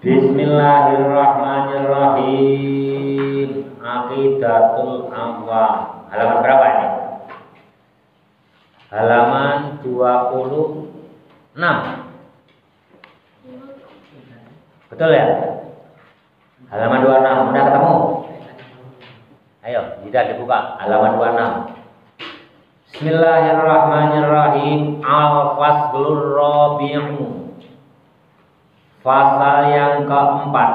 Bismillahirrahmanirrahim. Aqidatul Awam. Halaman berapa ini? Halaman 26. Betul ya? Halaman 26. Udah ketemu? Ayo, tidak dibuka. Halaman 26. Bismillahirrahmanirrahim. Al-Faslur Rabi'u. Pasal yang keempat.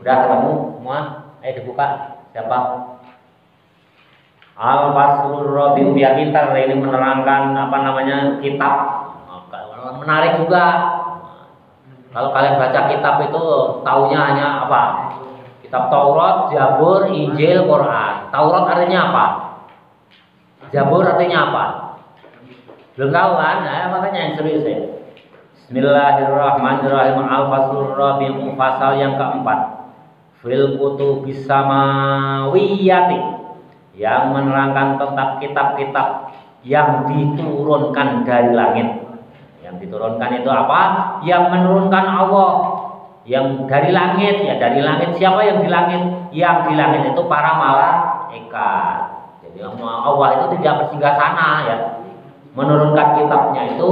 Udah ketemu semua? Ayo dibuka. Siapa? Al-Faslur Rabi'u. Biar pintar ini menerangkan kitab. Menarik juga. Kalau kalian baca kitab itu taunya hanya apa? Kitab Taurat, Zabur, Injil, Quran. Taurat artinya apa? Zabur artinya apa? Belum tahu kan? Nah, makanya yang serius ya. Bismillahirrahmanirrahim. Al-Faslur Rabi'u. Pasal yang keempat. Fil kutubis samawiyati, yang menerangkan tentang kitab-kitab yang diturunkan dari langit. Yang diturunkan itu apa? Yang menurunkan Allah. Yang dari langit, ya dari langit. Siapa yang di langit? Yang di langit itu para malaikat. Jadi Allah itu tidak bersinggah sana ya. Menurunkan kitabnya itu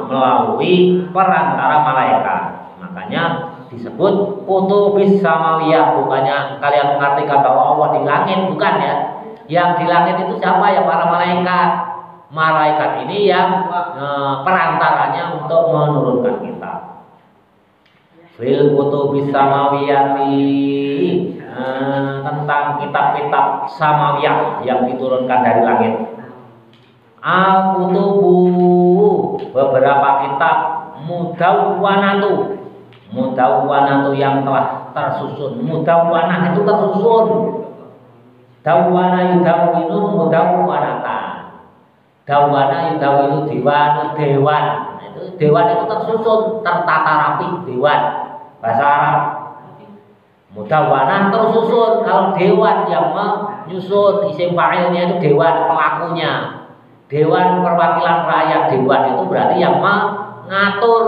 melalui perantara malaikat. Makanya disebut kutubis samawiyah. Bukannya kalian mengartikan bahwa Allah di langit, bukan ya. Yang di langit itu siapa ya? Para malaikat. Malaikat ini yang perantaranya untuk menurunkan kitab. Fil kutubis samawiyati, tentang kitab-kitab samawiyah yang diturunkan dari langit. Al-kutubu, beberapa kitab. Mudawwanatu yang telah tersusun. Mudawwanah itu tersusun. Dawwana yudawwinu mudawwanatan. Dawwana yudawwinu dewan. Itu dewan itu tersusun, tertata rapi, dewan bahasa Arab. Mudawwanah tersusun. Kalau dewan yang menyusun, isim fa'ilnya itu dewan, pelakunya. Dewan Perwakilan Rakyat. Dewan itu berarti yang mengatur.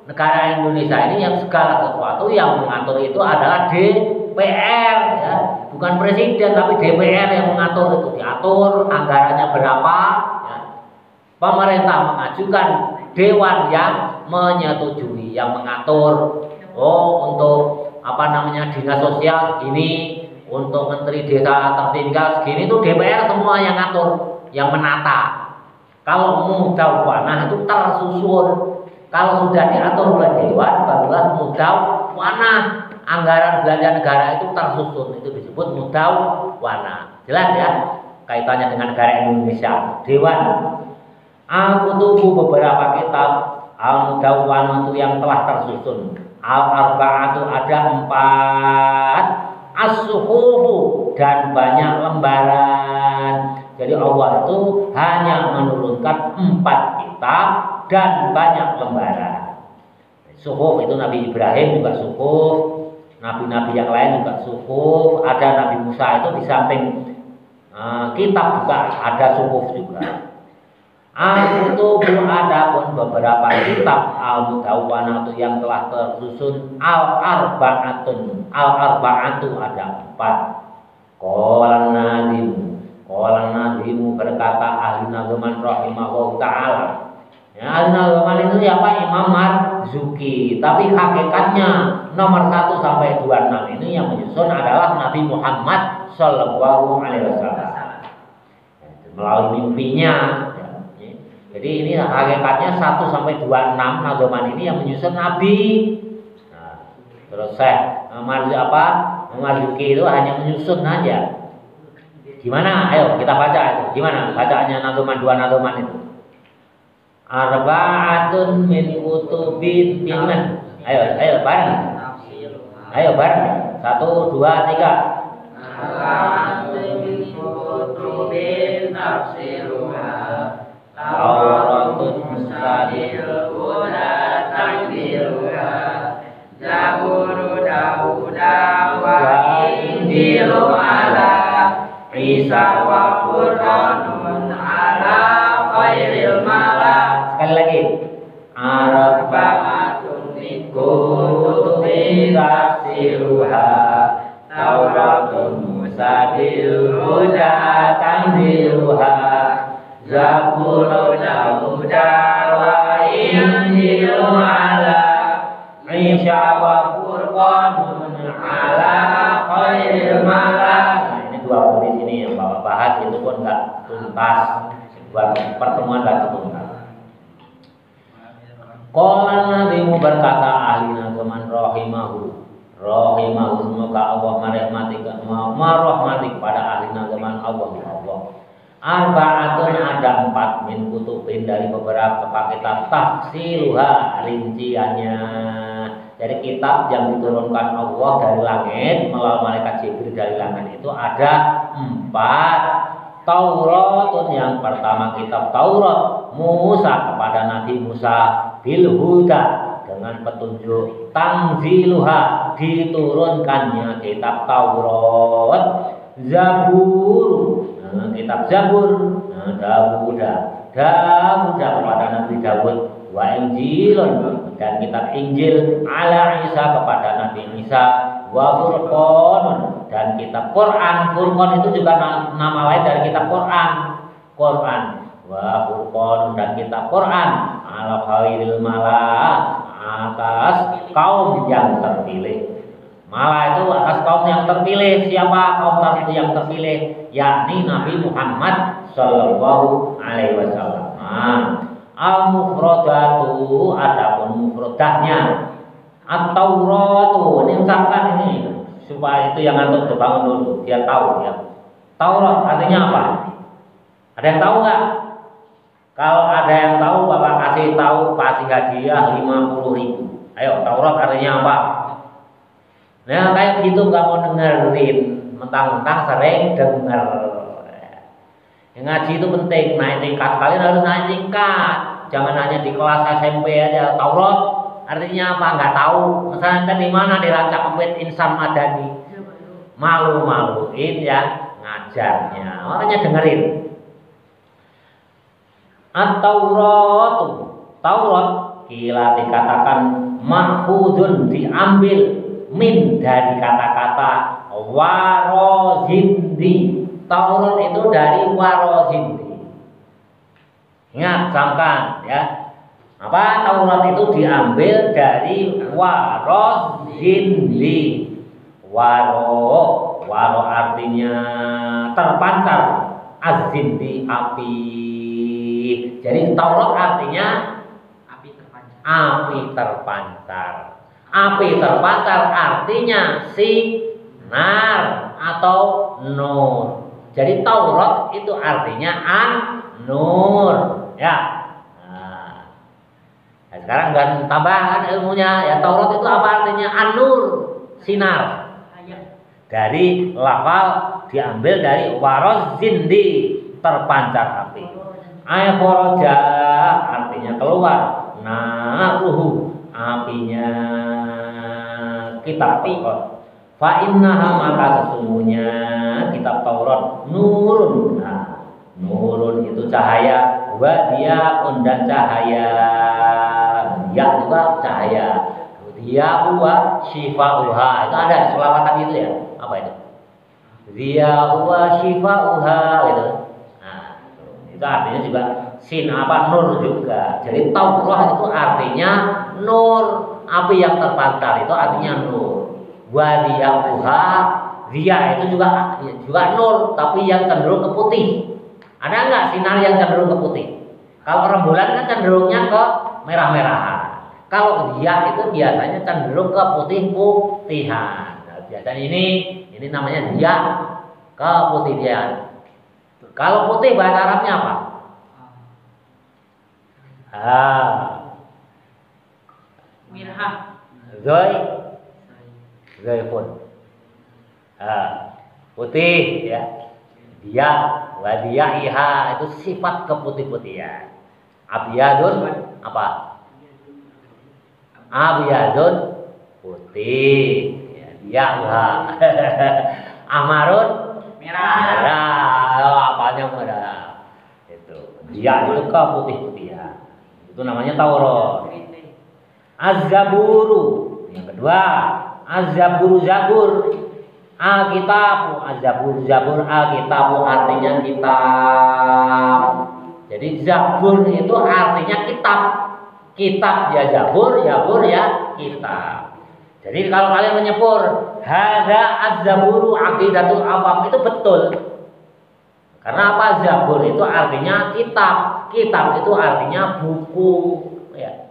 Negara Indonesia ini yang segala sesuatu yang mengatur itu adalah DPR ya. Bukan presiden tapi DPR yang mengatur itu. Diatur anggarannya berapa ya. Pemerintah mengajukan dewan yang menyetujui, yang mengatur. Untuk dinas sosial segini, untuk menteri desa tertinggal segini, itu DPR semua yang ngatur, yang menata. Kalau mudawwanah itu tersusun. Kalau sudah diatur oleh dewan, barulah mudawwanah. Anggaran belanja negara itu tersusun, itu disebut mudawwanah. Jelas ya kaitannya dengan negara Indonesia. Dewan. Al-kutubu, beberapa kitab. Al-mudawwanah itu yang telah tersusun. Al-arba'atu, ada 4. As-suhufu, dan banyak lembaran. Jadi Allah itu hanya menurunkan 4 kitab dan banyak lembaran. Suhuf itu Nabi Ibrahim juga suhuf, nabi-nabi yang lain juga suhuf. Ada Nabi Musa itu di samping kitab juga ada suhuf juga. Al-kutubu, adapun beberapa kitab. Al-mudawwanatu yang telah tersusun. Al-arba'atu ada 4. Qalan nadimu berkata ahli nazaman rahimahullah ta'ala. Ya, ahli nazaman itu siapa? Imam Marzuki. Tapi hakikatnya nomor 1 sampai 26 ini yang menyusun adalah Nabi Muhammad Sallallahu Alaihi Wasallam melalui mimpinya. Jadi ini hakikatnya 1 sampai 26 nazaman ini yang menyusun Nabi. Nah, terus Marzuki itu hanya menyusun aja. Gimana? Ayo kita baca itu. Gimana bacaannya nazaman 2 nazaman itu? Arba'atun min kutubin minman. Ayo bareng. Ayo bareng. 1, 2, 3. Arba'atun min kutubin tafsiruha. Tauratun mustadil huda takbiruha. Zaburu Dauda wa Injilu ala Isa wa Qur'anun ala khairil mala. Sekali lagi. Arba'atun min kutubin Zaburi tafsiruha Tauratun Musa bil huda tanziluha Zaburun Huda wa Injilu ala Isya wa Furqanun ala khairil mala. Nah, ini dua poin di sini yang Bapak bahas itu pun enggak tuntas. Buat pertemuan enggak tuntas. Qala nadimu berkata ahli nagaman rahimahu semoga Allah merahmati kepada ahli nagaman Allah. Arba'atun ada 4 min kutubin dari beberapa kitab tafsiruha rinciannya. Jadi kitab yang diturunkan Allah dari langit melalui malaikat Jibril dari langit itu ada 4. Tauratun yang pertama kitab Taurat Musa kepada Nabi Musa bil huda dengan petunjuk tanziluha diturunkannya kitab Taurat Zabur kitab Zabur Dawud kepada Nabi Dawud wa Injilun dan kitab Injil ala Isa kepada Nabi Isa wa Furqan dan kitab Quran. Furqan itu juga nama lain dari kitab Quran wa Furqan dan kitab Quran ala khairil mala atas kaum yang terpilih. Mala itu atas kaum yang terpilih. Siapa kaum yang terpilih? Yakni Nabi Muhammad Sallallahu Alaihi Wasallam. Al-mufradatu adapun mufradahnya At-Tauratu ini ucapkan ini supaya itu yang antum dibangun dulu dia tahu ya. Taurat artinya apa? Ada yang tahu nggak? Kalau ada yang tahu Bapak kasih tahu, kasih hadiah 50.000. Ayo, Taurat artinya apa? Nah kayak gitu nggak mau dengerin, mentang-mentang sering denger. Yang ngaji itu penting, naik tingkat. Kalian harus naik tingkat. Jangan hanya di kelas SMP aja. Taurat artinya apa? Nggak tahu. Misalnya di mana di Rancak Kempit Insan Madani. Malu-maluin ya ngajarnya. Makanya dengerin. Taurat kila dikatakan mahfudun diambil min dari kata-kata warozindi. Taurat itu dari warozindi. Ingat, camkan ya. Apa Taurat itu diambil dari warozindi. Waro artinya terpancar, azindi api. Jadi Taurat artinya api terpancar. Api terpancar artinya sinar atau nur. Jadi Taurat itu artinya an-nur, ya. Nah, sekarang dan tambahan ilmunya ya Taurat itu apa artinya an-nur, sinar. Dari lafal diambil dari warozindi, terpancar api. Aykhoroja artinya keluar, naruhu apinya kitab Taurat. Fa innaha maka sesungguhnya kitab Taurat nurun. Nah, nurun itu cahaya, wa dia dan cahaya. Ya juga cahaya. Dia huwa shifa'uha. Itu ada selawatan itu ya. Apa itu? Dia huwa shifa'uha gitu. Nah, itu artinya juga sin apa nur juga. Jadi Taurat itu artinya nur, api yang terpancar itu artinya nur. Wadiyahuha, dia itu juga nur, tapi yang cenderung ke putih. Ada nggak sinar yang cenderung ke putih? Kalau rembulan kan cenderungnya ke merah-merahan. Kalau dia itu biasanya cenderung ke putih-putihan. Nah, biasanya ini namanya dia ke putihan. Kalau putih bahasa Arabnya apa? Mirah. Zaifun. Putih ya. Dia wadiyaiha itu sifat keputih-putihan. Abyadun apa? Abyadun putih. Ya, dia Amarun merah. Apanya merah? Itu. Dia itu keputih-putihan. Itu namanya Taurat. Az-Zaburu. Yang kedua Dua, az-zaburu zabur. Alkitabu, az-zabur zabur, alkitabu artinya kitab. Jadi zabur itu artinya kitab. Kitab ya zabur ya kitab. Jadi kalau kalian menyebur hadza az-zaburu aqidatul awam itu betul. Karena apa? Zabur itu artinya kitab. Kitab itu artinya buku, ya.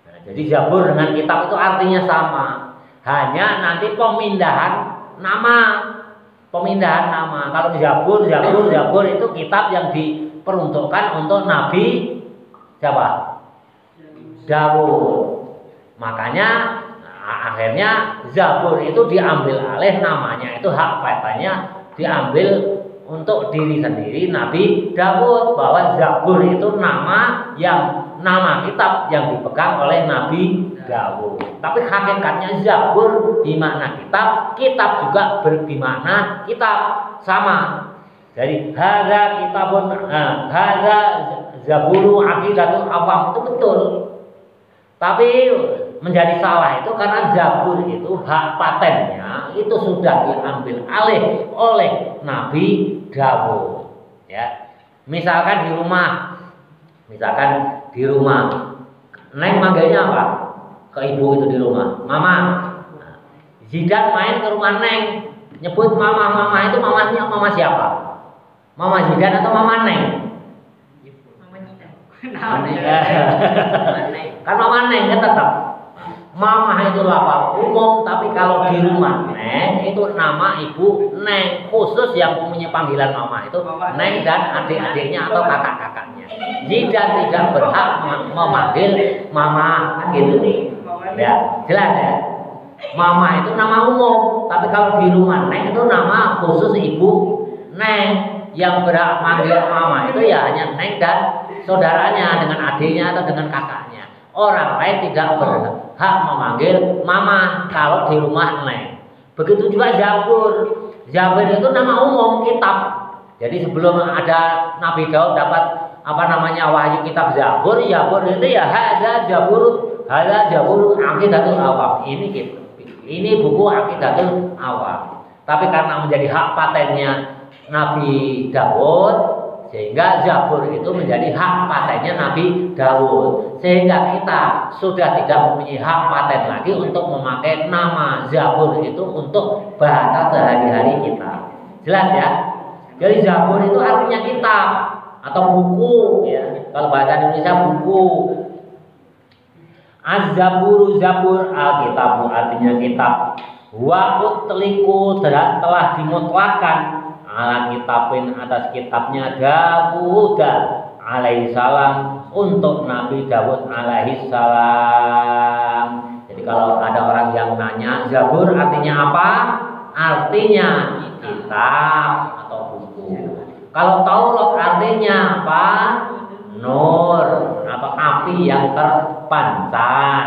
Nah, jadi zabur dengan kitab itu artinya sama. Hanya nanti pemindahan nama. Kalau zabur itu kitab yang diperuntukkan untuk Nabi siapa? Daud. Makanya akhirnya zabur itu diambil alih namanya, itu hak katanya diambil untuk diri sendiri Nabi Daud, bahwa zabur itu nama kitab yang dipegang oleh Nabi Daud. Tapi hakikatnya zabur bermakna kitab juga bermakna kitab, sama. Jadi hadza kitabun, hadza zaburu aqidatul awam itu betul. Tapi menjadi salah itu karena zabur itu hak patennya itu sudah diambil alih oleh Nabi Daud. Ya, misalkan di rumah, Neng manggilnya apa? Ke ibu itu di rumah, Mama. Zidan main ke rumah Neng, nyebut Mama itu mamanya mama siapa? Mama Zidan atau Mama Neng? Kan Mama Neng kan tetap. Mama itu lafal umum, tapi kalau di rumah Neng itu nama ibu Neng, khusus yang punya panggilan Mama itu Neng dan adik-adiknya atau kakak-kakaknya. Zidan tidak berhak memanggil Mama, gitu nih. Ya, jelas ya. Mama itu nama umum, tapi kalau di rumah Neng itu nama khusus ibu Neng. Yang berhak manggil Mama itu ya hanya Neng dan saudaranya dengan adiknya atau dengan kakaknya. Orang lain tidak berhak memanggil Mama kalau di rumah Neng. Begitu juga Zabur. Zabur itu nama umum kitab. Jadi sebelum ada Nabi Daud dapat wahyu kitab Zabur itu ya hadza Zabur aqidatul awam. Ini buku aqidatul awam. Tapi karena menjadi hak patennya Nabi Daud, sehingga Zabur itu menjadi hak patennya Nabi Daud. Sehingga kita sudah tidak mempunyai hak paten lagi untuk memakai nama Zabur itu untuk bahasa sehari-hari kita. Jelas ya? Jadi Zabur itu artinya kitab atau buku, ya. Kalau bahasa Indonesia buku. Az-zaburu zabur, alkitabu artinya kitab. Wa utliku telah dimutlakan ala kitabin atas kitabnya Dawud alaihi salam untuk Nabi Dawud alaihi salam. Jadi kalau ada orang yang nanya Zabur artinya apa? Artinya kitab atau buku. Kalau Taurat artinya apa? Nur atau api yang terpancar.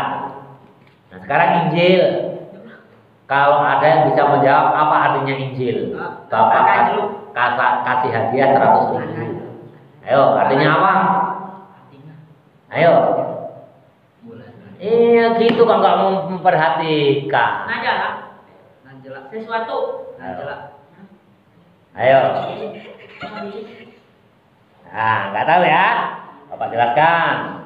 Nah, sekarang Injil. Kalau ada yang bisa menjawab apa artinya Injil, Bapak kasih hadiah 100.000. Ayo, artinya apa? Ayo. Iya gitu kan nggak memperhatikan. Najala sesuatu. Ayo. Nah, nggak tahu ya? Bapak jelaskan.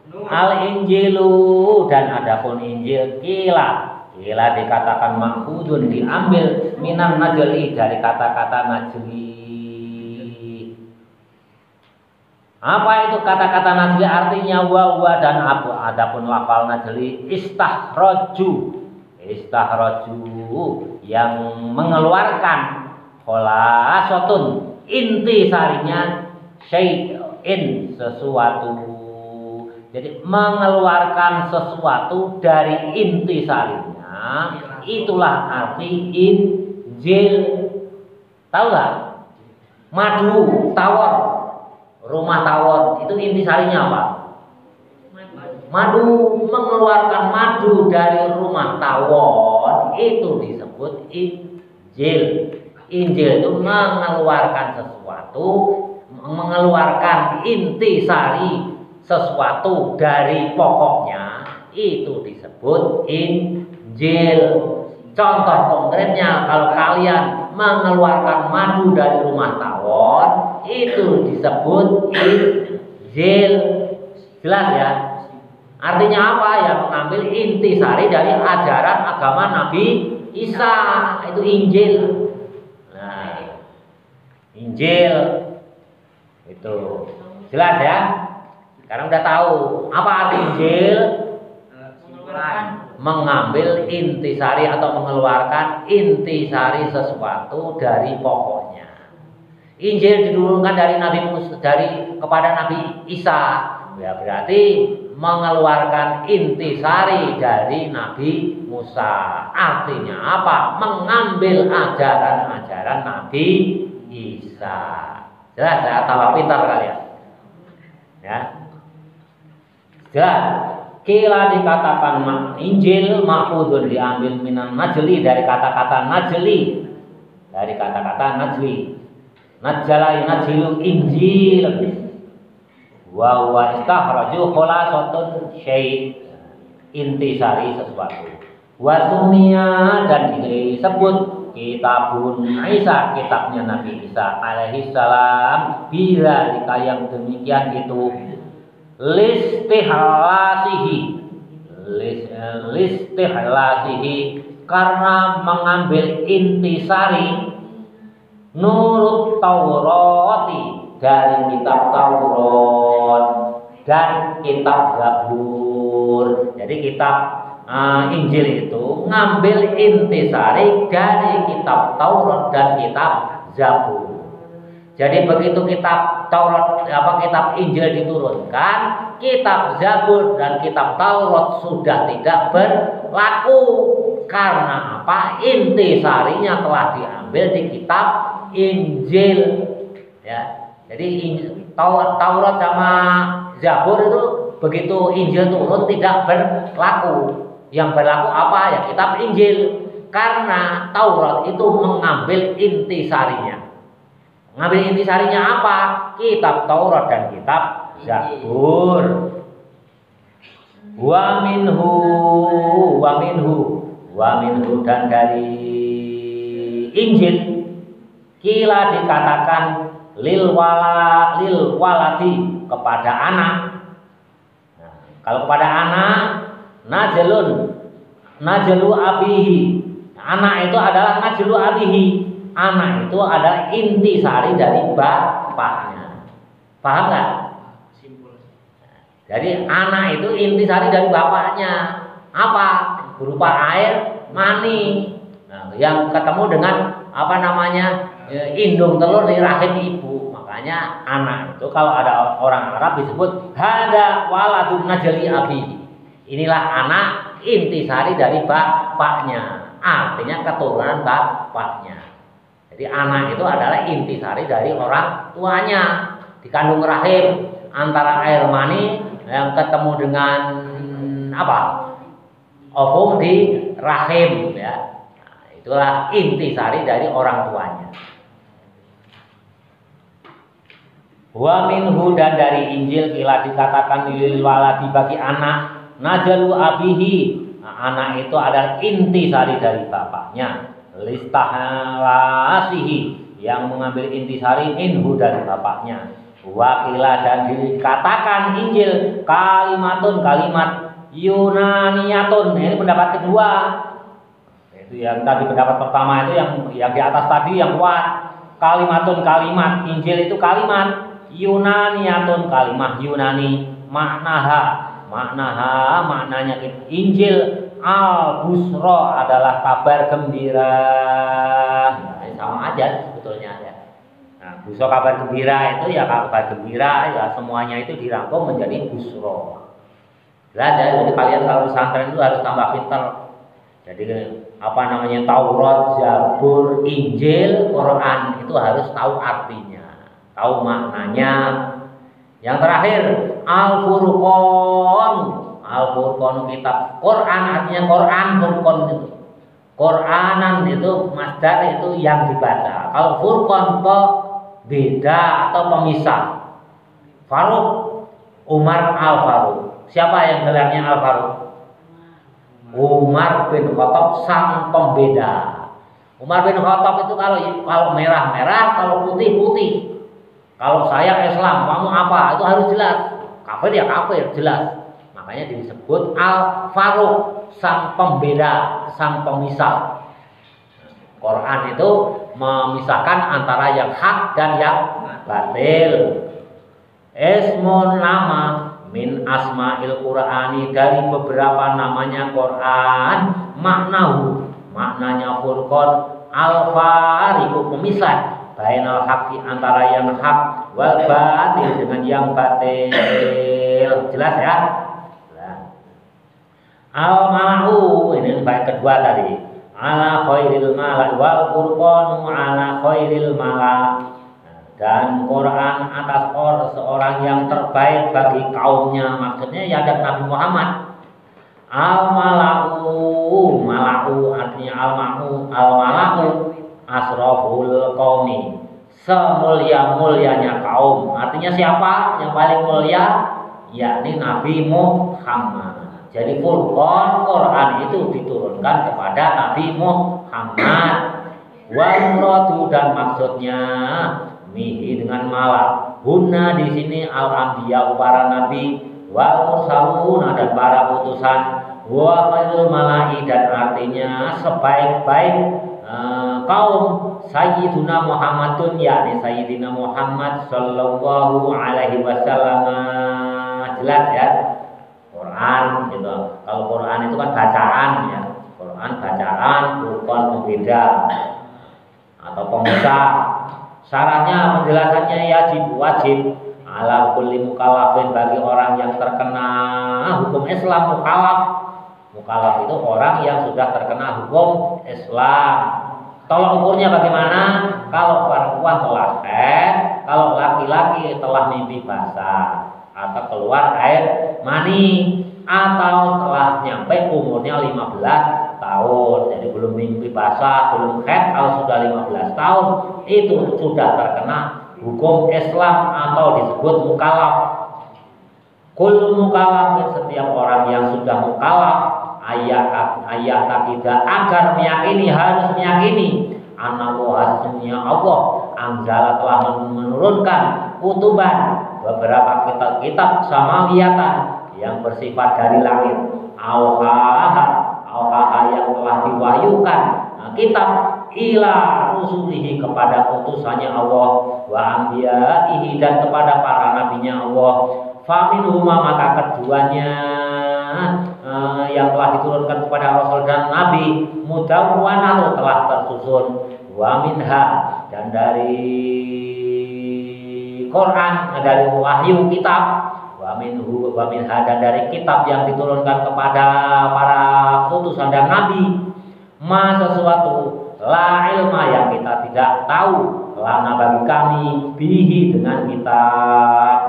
Al-Injilu dan adapun Injil kila dikatakan makhudun diambil minan najli dari kata-kata najli. Apa itu kata-kata najli? Artinya wa dan abu. Adapun lafal najli istahraju yang mengeluarkan kholasotun inti sarinya syai'in sesuatu. Jadi mengeluarkan sesuatu dari inti sarinya, itulah arti Injil. Tahu nggak? Madu, tawar, rumah tawar itu inti sarinya apa? Madu, mengeluarkan madu dari rumah tawar itu disebut Injil. Injil itu mengeluarkan sesuatu, mengeluarkan inti sari sesuatu dari pokoknya, itu disebut Injil. Injil. Contoh konkretnya, kalau kalian mengeluarkan madu dari rumah tawon, itu disebut Injil. Jelas ya? Artinya apa? Ya mengambil intisari dari ajaran agama Nabi Isa, itu Injil. Nah, Injil itu jelas ya. Sekarang udah tahu apa arti Injil? Mengambil intisari atau mengeluarkan intisari sesuatu dari pokoknya. Injil diturunkan dari Nabi Musa kepada Nabi Isa, ya berarti mengeluarkan intisari dari Nabi Musa. Artinya apa? Mengambil ajaran-ajaran Nabi Isa. Jelas ya, tambah pintar kalian. Ya. Jelas. Kila dikatakan Injil mahfudun, diambil minan najli, dari kata-kata najli. Dari kata-kata najli. Najala najlu Injil. Wa huwa istakhraju khulasatun syai', intisari sesuatu. Wa sumia, dan disebut kitabun Isa, kitabnya Nabi Isa alaihi salam, bila yang demikian itu listihlasihi, karena mengambil intisari nurut Taurati, dari kitab Taurat dan kitab Zabur. Jadi kitab Injil itu ngambil intisari dari kitab Taurat dan kitab Zabur. Jadi begitu kitab Taurat kitab Injil diturunkan, kitab Zabur dan kitab Taurat sudah tidak berlaku. Karena apa? Intisarinya telah diambil di kitab Injil. Ya. Jadi Taurat sama Zabur itu begitu Injil turun tidak berlaku. Yang berlaku apa? Ya kitab Injil. Karena Taurat itu mengambil intisarinya. Ngambil intisarinya apa? Kitab Taurat dan kitab Zabur. Wa minhu, dan dari Injil kila dikatakan lil waladi, kepada anak. Nah, kalau kepada anak najlu abihi. Anak itu adalah najlu abihi. Anak itu adalah intisari dari bapaknya. Paham nggak? Jadi anak itu intisari dari bapaknya. Apa? Berupa air mani. Nah, yang ketemu dengan indung telur di rahim ibu. Makanya anak itu kalau ada orang Arab disebut hada waladun najli abi. Inilah anak intisari dari bapaknya. Artinya keturunan bapaknya. Jadi anak itu adalah intisari dari orang tuanya, dikandung rahim, antara air mani yang ketemu dengan ovum di rahim, ya. Nah, itulah intisari dari orang tuanya. Wa minhu, dan dari Injil kila dikatakan lil waladi, bagi anak najalu abihi. Nah, anak itu adalah intisari dari bapaknya. Listahlasihi, yang mengambil intisari minhu dari bapaknya. Wakila, dan dikatakan Injil kalimat Yunaniyatun. Ini pendapat kedua. Itu yang tadi pendapat pertama itu yang di atas tadi yang kuat. Kalimat Injil itu kalimat Yunaniyatun, kalimat Yunani. Maknanya Injil al-busra adalah kabar gembira. Nah, sama aja sebetulnya ya. Nah, busra kabar gembira itu ya kabar gembira, ya semuanya itu dirangkum menjadi busra. Jelas ya, jadi kalian kalau pesantren itu harus tambah pintar. Jadi Taurat, Zabur, Injil, Quran itu harus tahu artinya, tahu maknanya. Yang terakhir Al-Furqan kitab Quran, artinya Quran, Furqan itu. Quranan itu masdar itu yang dibaca. Kalau Furqan itu beda atau pemisah. Faruq Umar Al-Faruq. Siapa yang gelarnya Al-Faruq? Umar bin Khattab sang pembeda. Umar bin Khattab itu kalau merah-merah, kalau putih-putih. Kalau saya Islam, kamu apa? Itu harus jelas. Kafir ya kafir, jelas. Makanya disebut Al-Faruq, sang pembeda, sang pemisah. Quran itu memisahkan antara yang hak dan yang batil. Ismun nama min asma'il Qur'ani, dari beberapa namanya Quran, maknanya furqan, al-fariqu, pemisah, bainal haqqi, antara yang hak, wal batil, dengan yang batil. Jelas ya? Al-malahu, ini bait kedua tadi. Ala khairil mala wal furqanu ala khairil mala. Dan Quran atas seorang yang terbaik bagi kaumnya, maksudnya ya ada Nabi Muhammad. Al-malahu, malahu artinya al-malahu asraful qaumi, semulia-mulianya kaum. Artinya siapa yang paling mulia? Yakni Nabi Muhammad. Jadi Furqan, Quran itu diturunkan kepada Nabi Muhammad. Wal muradu, dan maksudnya mihi dengan malah. Huna di sini al-anbiya, para nabi, wal mursaluna, dan para utusan, wa khairul mala'i, dan artinya sebaik-baik kaum, Sayyiduna Muhammadun, yakni Sayyidina Muhammad sallallahu alaihi wasallam. Jelas ya? Quran gitu. Kalau Quran itu kan bacaan ya. Quran bacaan, bukan pembeda atau pemisah. Syaratnya, penjelasannya wajib ala kulli mukallafin, bagi orang yang terkena hukum Islam. Mukallaf itu orang yang sudah terkena hukum Islam. Tolak ukurnya bagaimana? Kalau perempuan telah haid, kalau laki-laki telah mimpi basah atau keluar air mani, atau telah nyampe umurnya 15 tahun. Jadi belum mimpi basah, belum haid, kalau sudah 15 tahun itu sudah terkena hukum Islam atau disebut mukallaf. Kullu mukallafin, setiap orang yang sudah mukallaf, ayat tidak, agar meyakini, harus meyakini anallah, sesungguhnya Allah anzala, telah menurunkan kutuban, beberapa kitab samawiyatan, yang bersifat dari langit, auhaha yang telah diwahyukan kitab ila rusulihi, kepada utusannya Allah, wa anbiyaihi, dan kepada para nabinya Allah. Faminhuma, maka keduanya yang telah diturunkan kepada Rasul dan Nabi, mudawwanah, telah tersusun, wa minha, dan dari Quran, dari wahyu kitab, wa minha, dan dari kitab yang diturunkan kepada para utusan dan nabi, ma, sesuatu, la ilma, yang kita tidak tahu, lana, bagi kami, bihi, dengan kitab.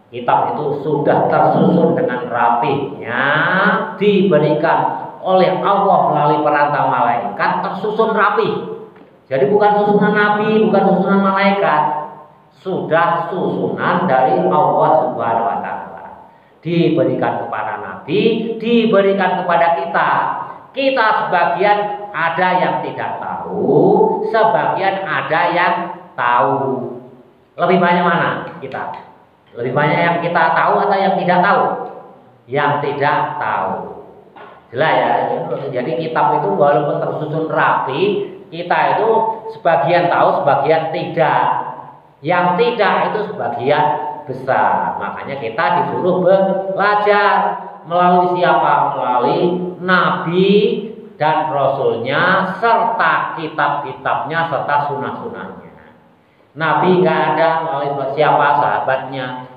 Kitab itu sudah tersusun dengan rapihnya, diberikan oleh Allah melalui perantara malaikat, tersusun rapih. Jadi bukan susunan nabi, bukan susunan malaikat, sudah susunan dari Allah Subhanahu wa taala. Diberikan kepada nabi, diberikan kepada kita. Kita sebagian ada yang tidak tahu, sebagian ada yang tahu. Lebih banyak mana kita? Lebih banyak yang kita tahu atau yang tidak tahu? Yang tidak tahu. Jelas ya. Jadi kitab itu walaupun tersusun rapi, kita itu sebagian tahu, sebagian tidak. Yang tidak itu sebagian besar. Makanya kita disuruh belajar melalui siapa? Melalui nabi dan rasulnya, serta kitab-kitabnya, serta sunah-sunahnya. Nabi nggak ada melalui siapa?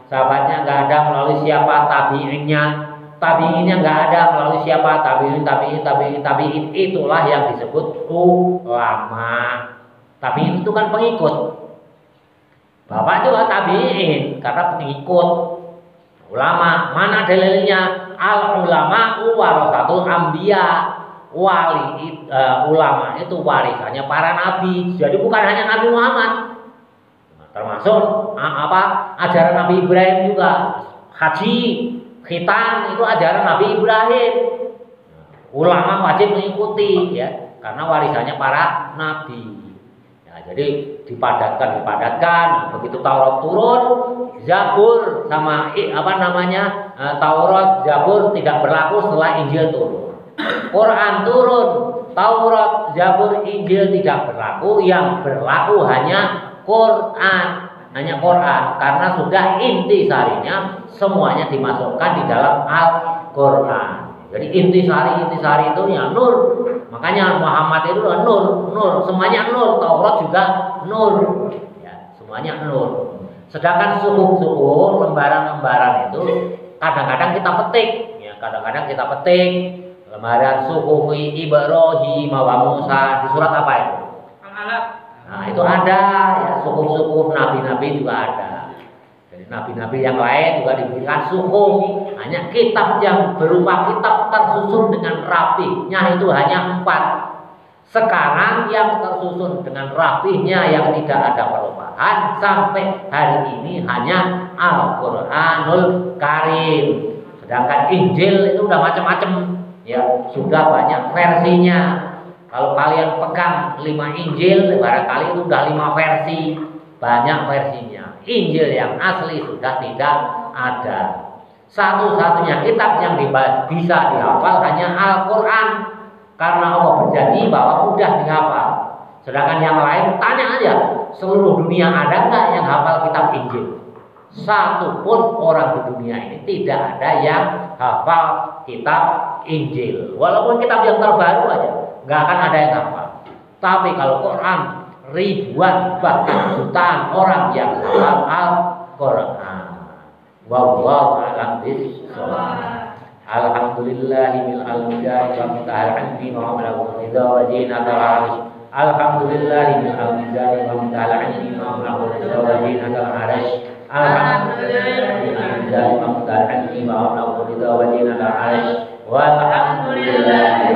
Sahabatnya nggak ada melalui siapa? Tabiinnya nggak ada melalui siapa? Tabiin. Itulah yang disebut ulama. Tabiin itu kan pengikut. Bapak juga tabiin karena pengikut. Ulama, mana dalilnya? Al ulama warasatul anbiya. Ulama itu warisannya para nabi. Jadi bukan hanya Nabi Muhammad. Termasuk ajaran Nabi Ibrahim juga. Haji, khitan itu ajaran Nabi Ibrahim. Ulama wajib mengikuti ya, karena warisannya para nabi. Ya, jadi dipadatkan. Begitu Taurat turun, Zabur sama Taurat, Zabur tidak berlaku setelah Injil turun. Quran turun, Taurat, Zabur, Injil tidak berlaku. Yang berlaku hanya Quran, karena sudah intisarinya semuanya dimasukkan di dalam Al-Quran. Jadi intisari itu ya nur. Makanya Muhammad itu nur, semuanya nur. Taurat juga nur, ya, semuanya nur. Sedangkan suhuf, lembaran-lembaran itu kadang-kadang kita petik, ya, lembaran suhuf Ibrahim wa Musa di surat apa itu? Al-Alaq. Nah, itu ada ya, suhuf nabi-nabi juga ada. Nabi-nabi yang lain juga diberikan suhuf. Hanya kitab yang berupa kitab tersusun dengan rapihnya itu hanya 4. Sekarang yang tersusun dengan rapihnya yang tidak ada perubahan sampai hari ini hanya Al-Quranul Karim. Sedangkan Injil itu udah macam-macam, ya, sudah banyak versinya. Kalau kalian pegang 5 Injil, barangkali itu udah 5 versi, banyak versinya. Injil yang asli sudah tidak ada. Satu-satunya kitab yang bisa dihafal hanya Al-Quran, karena Allah berjanji bahwa mudah dihafal. Sedangkan yang lain, tanya aja seluruh dunia ada nggak yang hafal kitab Injil? Satu pun orang di dunia ini tidak ada yang hafal kitab Injil. Walaupun kitab yang terbaru aja nggak akan ada yang hafal. Tapi kalau Quran, ribuan bahkan jutaan orang yang hafal Al-Quran. Wallahu a'lam bishawab. Alhamdulillahil hamdani wa ta'ala anni Muhammadun ridha wa dinaka al-arish. Alhamdulillahil hamdani wa ta'ala anni Muhammadun ridha wa dinaka al-arish. Alhamdulillahil hamdani wa ta'ala anni Muhammadun ridha wa dinaka al-arish. Walhamdulillah.